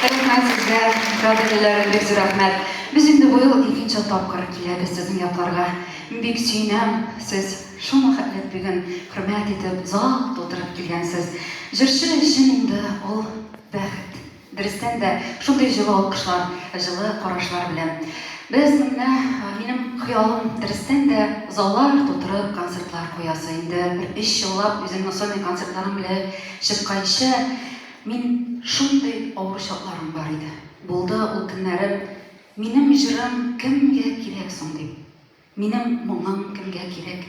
Рәхмәт сезгә, кадерләр, бик зур рәхмәт. Без инде бу ел икенче тапкыр киләбез сезнең якларга. Бик сөенәм, сез шуны хәтле бүген хөрмәт итеп, зал тутырып килгәнсез. Җырчы өчен инде ул бәхет. Дөрестән дә шундый җылы алкышлар, җылы карашлар белән. Без минем хыялым дөрестән дә заллар тутырып, концертлар куясы инде. Бер 3 еллап үземнең сольный концертларым белән чыкканчы мин шундый авыр чакларым бар иде. Булды ул көннәрем, минем җырым кемгә кирәк соң дип. Минем моңым кемгә кирәк?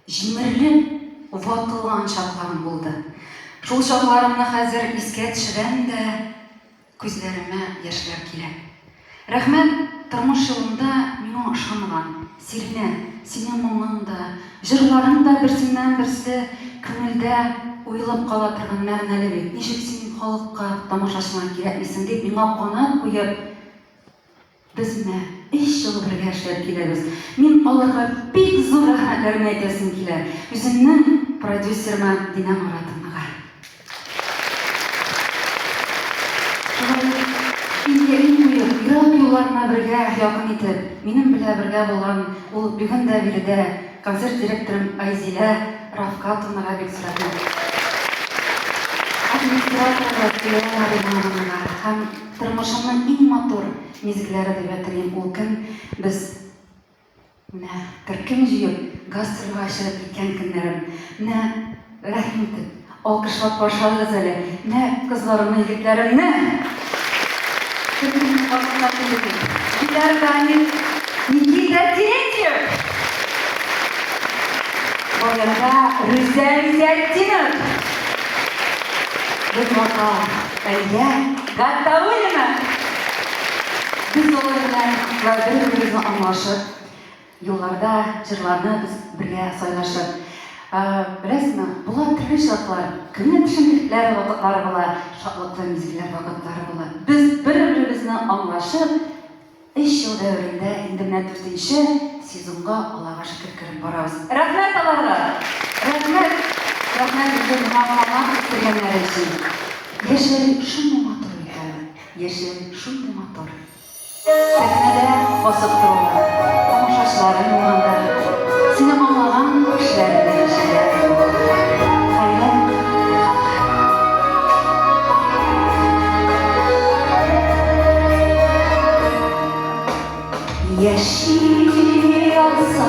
Җимерелеп, ватылган чакларым булды. Шул чакларымны хәзер искә төшерәм дә, күзләремә яшьләр килә. Рәхмәт, тормыш юлында миңа ышанган, синең моңың да, җырларың да берсеннән-берсе күңелдә уйлап кала торган мәгънәле бит. Ничек син халыкка, тамашачыларга кирәкмисең дип миңа канат куеп, без менә 3 ел бергә эшләп киләбез. Мин аларга бик зур рәхмәтләрне әйтәсем килә. Үземнең продюсерыма Динә Маратовнага. Иран юлларына бергә якын итеп, минем белән бергә булган ул бүген дә биредә концерт директорым Айзилә Рафкатовнага бик зур рәхмәт. Администраторга һәм тормышымның иң матур мизгелләре дип әйтәм, ул көн без менә төркем җыеп гастрольгә чыгып киткән көннәрем. Менә рәхим итеп, алкышлап каршылагыз әле. Менә кызларымны, егетләремне. Никита Терентьев. Баянда Рүзәл Зәйтдинов. Без вокал, Әлия, готовыймы? Biz олардан бер-беребезне аңлашып, юлларда җырларны без бергә сайлашып. Беләсезме, була төрле чаклар, көне төшенлекләр вакытлары була, шатлыклы мизгелләр вакытлары була. Без бер-беребезне аңлашып, 3 ел дәврендә инде менә 4нче сезонга Аллага шөкер кереп барабыз. Рәхмәт аларга. Рәхмәт. Рәхмәт безне мактап үстергәннәр өчен. Яшәр шундый матур икән. Яшәр шундый матур. Сәхнәдә басып торалар. Тамашачыларым булганда, сине аңлаган кешеләр яшәгән. Яши алса